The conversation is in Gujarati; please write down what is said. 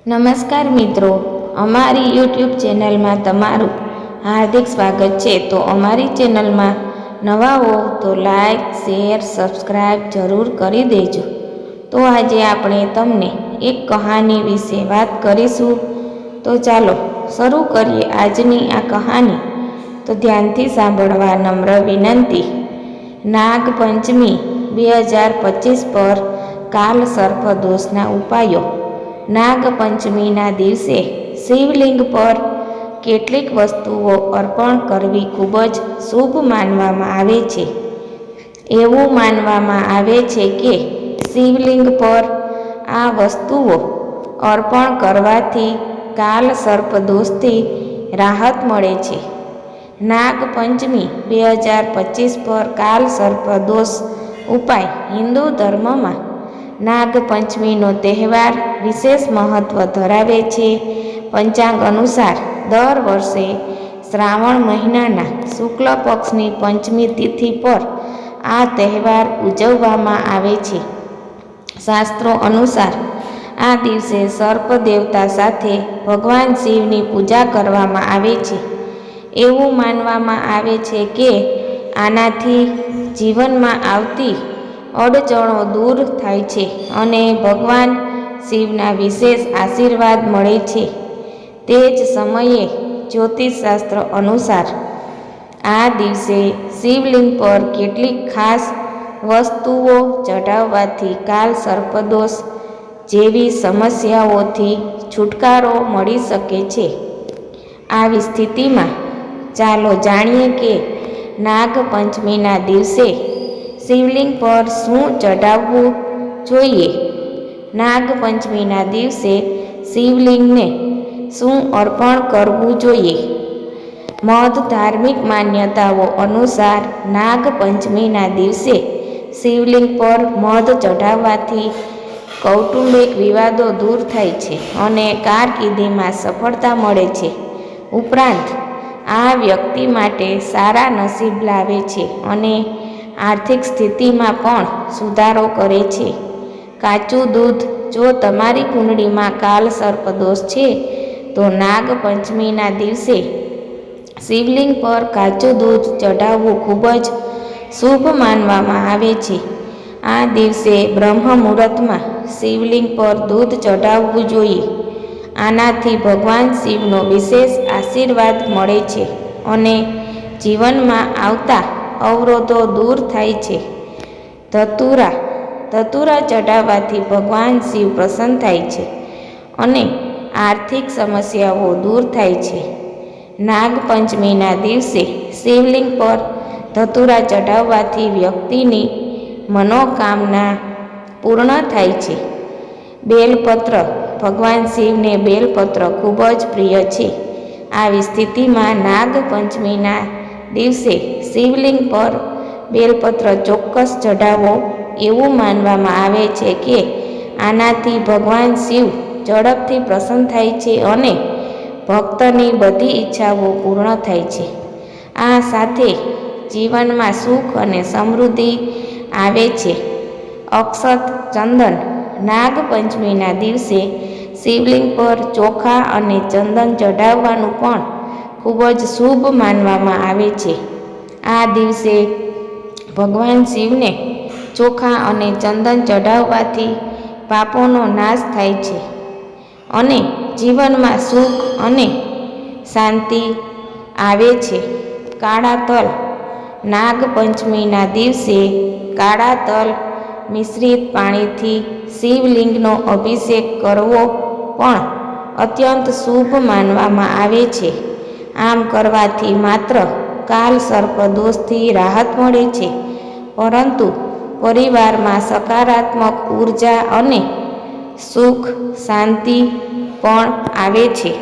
નમસ્કાર મિત્રો, અમારી યુટ્યુબ ચેનલમાં તમારું હાર્દિક સ્વાગત છે। તો અમારી ચેનલમાં નવા હો તો લાઈક, શેર, સબસ્ક્રાઈબ જરૂર કરી દેજો। તો આજે આપણે તમને એક કહાની વિશે વાત કરીશું। તો ચાલો શરૂ કરીએ આજની આ કહાની। તો ધ્યાનથી સાંભળવા નમ્ર વિનંતી। નાગપંચમી 2025 પર કાલ સર્પદોષના ઉપાયો। નાગપંચમીના દિવસે શિવલિંગ પર કેટલીક વસ્તુઓ અર્પણ કરવી ખૂબ જ શુભ માનવામાં આવે છે। એવું માનવામાં આવે છે કે શિવલિંગ પર આ વસ્તુઓ અર્પણ કરવાથી કાલ સર્પદોષથી રાહત મળે છે। નાગપંચમી 2025 પર કાલ સર્પદોષ ઉપાય। હિન્દુ ધર્મમાં નાગપંચમીનો તહેવાર વિશેષ મહત્વ ધરાવે છે। પંચાંગ અનુસાર દર વર્ષે શ્રાવણ મહિનાના શુક્લ પક્ષની પંચમી તિથિ પર આ તહેવાર ઉજવવામાં આવે છે। શાસ્ત્રો અનુસાર આ દિવસે સર્પ દેવતા સાથે ભગવાન શિવની પૂજા કરવામાં આવે છે। એવું માનવામાં આવે છે કે આનાથી જીવનમાં આવતી અડચણો દૂર થાય છે અને ભગવાન શિવના વિશેષ આશીર્વાદ મળે છે। તે જ સમયે જ્યોતિષશાસ્ત્ર અનુસાર આ દિવસે શિવલિંગ પર કેટલીક ખાસ વસ્તુઓ ચઢાવવાથી કાલ સર્પદોષ જેવી સમસ્યાઓથી છુટકારો મળી શકે છે। આવી સ્થિતિમાં ચાલો જાણીએ કે નાગપંચમીના દિવસે શિવલિંગ પર શું ચઢાવવું જોઈએ। નાગપંચમીના દિવસે શિવલિંગને શું અર્પણ કરવું જોઈએ? મધ ધાર્મિક માન્યતાઓ અનુસાર નાગપંચમીના દિવસે શિવલિંગ પર મધ ચઢાવવાથી કૌટુંબિક વિવાદો દૂર થાય છે અને કારકિર્દીમાં સફળતા મળે છે। ઉપરાંત આ વ્યક્તિ માટે સારા નસીબ લાવે છે અને આર્થિક સ્થિતિમાં પણ સુધારો કરે છે। કાચું દૂધ। જો તમારી કુંડળીમાં કાલ સર્પદોષ છે તો નાગપંચમીના દિવસે શિવલિંગ પર કાચું દૂધ ચઢાવવું ખૂબ જ શુભ માનવામાં આવે છે। આ દિવસે બ્રહ્મ મુહૂર્તમાં શિવલિંગ પર દૂધ ચઢાવવું જોઈએ। આનાથી ભગવાન શિવનો વિશેષ આશીર્વાદ મળે છે અને જીવનમાં આવતા અવરોધો દૂર થાય છે। ધતુરા ચઢાવવાથી ભગવાન શિવ પ્રસન્ન થાય છે અને આર્થિક સમસ્યાઓ દૂર થાય છે। નાગપંચમીના દિવસે શિવલિંગ પર ધતુરા ચઢાવવાથી વ્યક્તિની મનોકામના પૂર્ણ થાય છે। બેલપત્ર। ભગવાન શિવને બેલપત્ર ખૂબ જ પ્રિય છે। આવી સ્થિતિમાં નાગપંચમીના દિવસે શિવલિંગ પર બેલપત્ર ચોક્કસ ચઢાવો। એવું માનવામાં આવે છે કે આનાથી ભગવાન શિવ ઝડપથી પ્રસન્ન થાય છે અને ભક્તની બધી ઈચ્છાઓ પૂર્ણ થાય છે। આ સાથે જીવનમાં સુખ અને સમૃદ્ધિ આવે છે। અક્ષત ચંદન। નાગપંચમીના દિવસે શિવલિંગ પર ચોખા અને ચંદન ચઢાવવાનું પણ ખૂબ જ શુભ માનવામાં આવે છે। આ દિવસે ભગવાન શિવને ચોખા અને ચંદન ચઢાવવાથી પાપોનો નાશ થાય છે અને જીવનમાં સુખ અને શાંતિ આવે છે। કાળા તલ। નાગપંચમીના દિવસે કાળા તલ મિશ્રિત પાણીથી શિવલિંગનો અભિષેક કરવો પણ અત્યંત શુભ માનવામાં આવે છે। આમ કરવાથી માત્ર કાલ સર્પદોષથી રાહત મળે છે પરંતુ પરિવારમાં સકારાત્મક ઉર્જા અને સુખ શાંતિ પણ આવે છે।